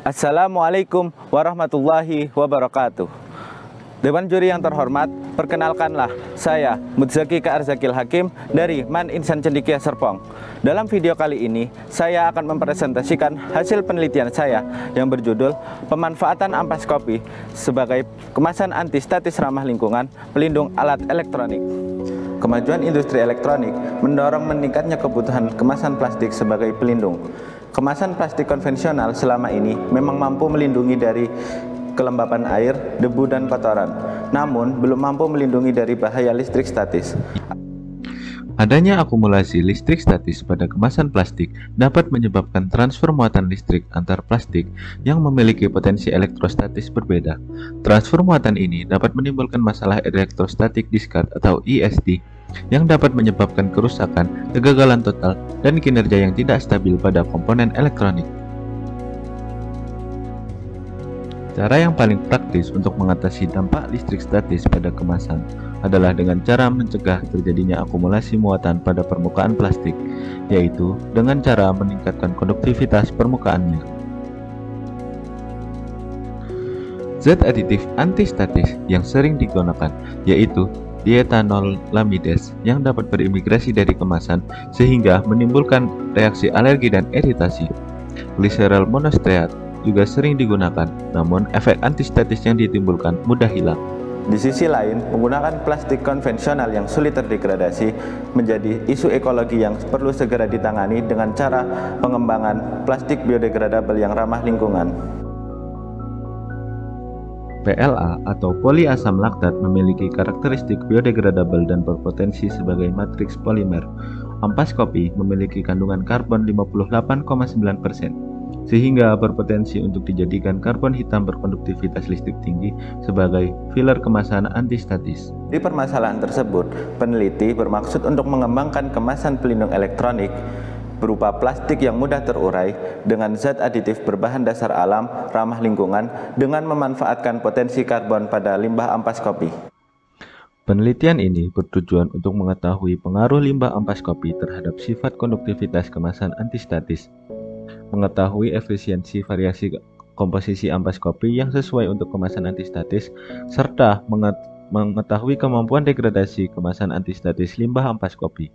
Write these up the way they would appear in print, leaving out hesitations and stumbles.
Assalamualaikum warahmatullahi wabarakatuh. Dewan juri yang terhormat, perkenalkanlah saya Mudzaki K. Arzakil Hakim dari Man Insan Cendekia Serpong. Dalam video kali ini, saya akan mempresentasikan hasil penelitian saya yang berjudul Pemanfaatan ampas kopi sebagai kemasan anti-statis ramah lingkungan pelindung alat elektronik. Kemajuan industri elektronik mendorong meningkatnya kebutuhan kemasan plastik sebagai pelindung. Kemasan plastik konvensional selama ini memang mampu melindungi dari kelembapan air, debu, dan kotoran, namun belum mampu melindungi dari bahaya listrik statis. Adanya akumulasi listrik statis pada kemasan plastik dapat menyebabkan transfer muatan listrik antar plastik yang memiliki potensi elektrostatis berbeda. Transfer muatan ini dapat menimbulkan masalah elektrostatik discard atau ESD yang dapat menyebabkan kerusakan, kegagalan total, dan kinerja yang tidak stabil pada komponen elektronik. Cara yang paling praktis untuk mengatasi dampak listrik statis pada kemasan adalah dengan cara mencegah terjadinya akumulasi muatan pada permukaan plastik, yaitu dengan cara meningkatkan konduktivitas permukaannya. Zat aditif antistatis yang sering digunakan yaitu diethanolamidase yang dapat berimigrasi dari kemasan sehingga menimbulkan reaksi alergi dan iritasi. Gliserol monosteat juga sering digunakan, namun efek antistatis yang ditimbulkan mudah hilang. Di sisi lain, penggunaan plastik konvensional yang sulit terdegradasi menjadi isu ekologi yang perlu segera ditangani dengan cara pengembangan plastik biodegradabel yang ramah lingkungan. PLA atau poliasam laktat memiliki karakteristik biodegradabel dan berpotensi sebagai matriks polimer. Ampas kopi memiliki kandungan karbon 58,9%. Sehingga berpotensi untuk dijadikan karbon hitam berkonduktivitas listrik tinggi sebagai filler kemasan antistatis. Di permasalahan tersebut, peneliti bermaksud untuk mengembangkan kemasan pelindung elektronik berupa plastik yang mudah terurai dengan zat aditif berbahan dasar alam, ramah lingkungan, dengan memanfaatkan potensi karbon pada limbah ampas kopi. Penelitian ini bertujuan untuk mengetahui pengaruh limbah ampas kopi terhadap sifat konduktivitas kemasan antistatis, mengetahui efisiensi variasi komposisi ampas kopi yang sesuai untuk kemasan antistatis, serta mengetahui kemampuan degradasi kemasan antistatis limbah ampas kopi.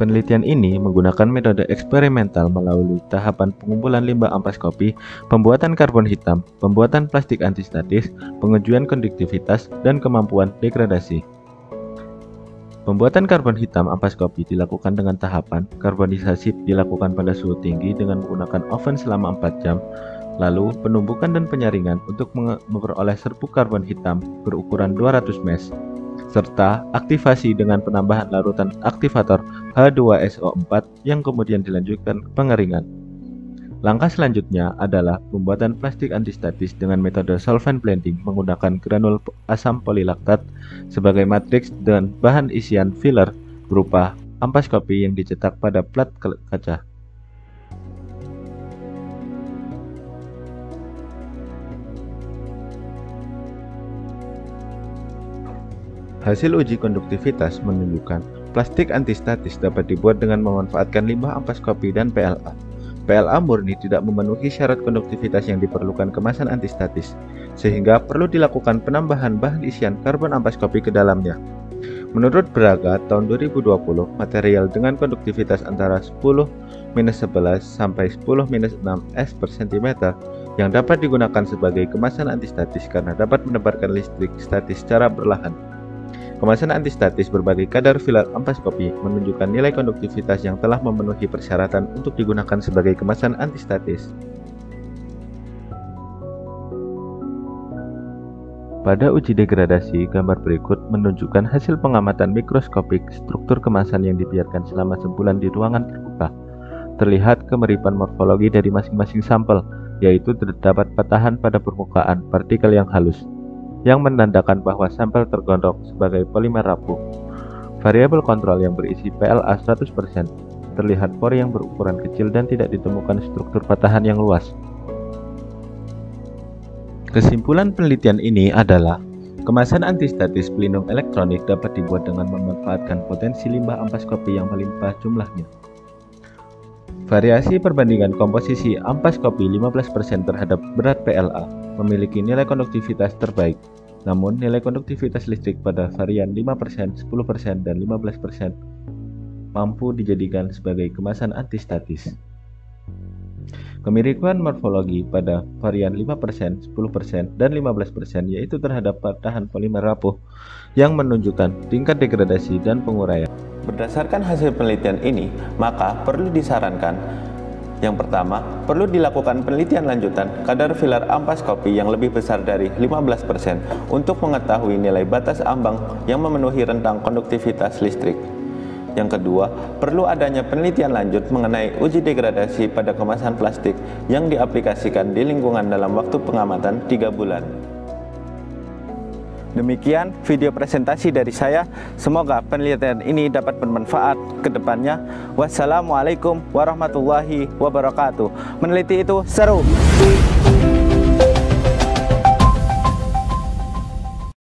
Penelitian ini menggunakan metode eksperimental melalui tahapan pengumpulan limbah ampas kopi, pembuatan karbon hitam, pembuatan plastik antistatis, pengujian konduktivitas, dan kemampuan degradasi. Pembuatan karbon hitam ampas kopi dilakukan dengan tahapan karbonisasi dilakukan pada suhu tinggi dengan menggunakan oven selama 4 jam, lalu penumbukan dan penyaringan untuk memperoleh serbuk karbon hitam berukuran 200 mesh, serta aktivasi dengan penambahan larutan aktivator H2SO4 yang kemudian dilanjutkan ke pengeringan. Langkah selanjutnya adalah pembuatan plastik antistatis dengan metode solvent blending menggunakan granul asam polilaktat sebagai matriks dan bahan isian filler berupa ampas kopi yang dicetak pada plat kaca. Hasil uji konduktivitas menunjukkan plastik antistatis dapat dibuat dengan memanfaatkan limbah ampas kopi dan PLA. PLA murni tidak memenuhi syarat konduktivitas yang diperlukan kemasan antistatis, sehingga perlu dilakukan penambahan bahan isian karbon ampas kopi ke dalamnya. Menurut Braga tahun 2020, material dengan konduktivitas antara 10-11 sampai 10-6 S per cm yang dapat digunakan sebagai kemasan antistatis karena dapat menebarkan listrik statis secara perlahan. Kemasan antistatis berbagai kadar filler ampas kopi menunjukkan nilai konduktivitas yang telah memenuhi persyaratan untuk digunakan sebagai kemasan antistatis. Pada uji degradasi, gambar berikut menunjukkan hasil pengamatan mikroskopik struktur kemasan yang dibiarkan selama sebulan di ruangan terbuka. Terlihat kemiripan morfologi dari masing-masing sampel, yaitu terdapat patahan pada permukaan partikel yang halus, yang menandakan bahwa sampel tergondok sebagai polimer rapuh. Variabel kontrol yang berisi PLA 100% terlihat pori yang berukuran kecil dan tidak ditemukan struktur patahan yang luas. Kesimpulan penelitian ini adalah kemasan antistatis pelindung elektronik dapat dibuat dengan memanfaatkan potensi limbah ampas kopi yang melimpah jumlahnya. Variasi perbandingan komposisi ampas kopi 15% terhadap berat PLA memiliki nilai konduktivitas terbaik. Namun, nilai konduktivitas listrik pada varian 5%, 10%, dan 15% mampu dijadikan sebagai kemasan antistatis. Kemiripan morfologi pada varian 5%, 10%, dan 15% yaitu terhadap patahan polimer rapuh yang menunjukkan tingkat degradasi dan penguraian. Berdasarkan hasil penelitian ini, maka perlu disarankan yang pertama, perlu dilakukan penelitian lanjutan kadar filler ampas kopi yang lebih besar dari 15% untuk mengetahui nilai batas ambang yang memenuhi rentang konduktivitas listrik. Yang kedua, perlu adanya penelitian lanjut mengenai uji degradasi pada kemasan plastik yang diaplikasikan di lingkungan dalam waktu pengamatan 3 bulan. Demikian video presentasi dari saya. Semoga penelitian ini dapat bermanfaat ke depannya. Wassalamualaikum warahmatullahi wabarakatuh. Meneliti itu seru.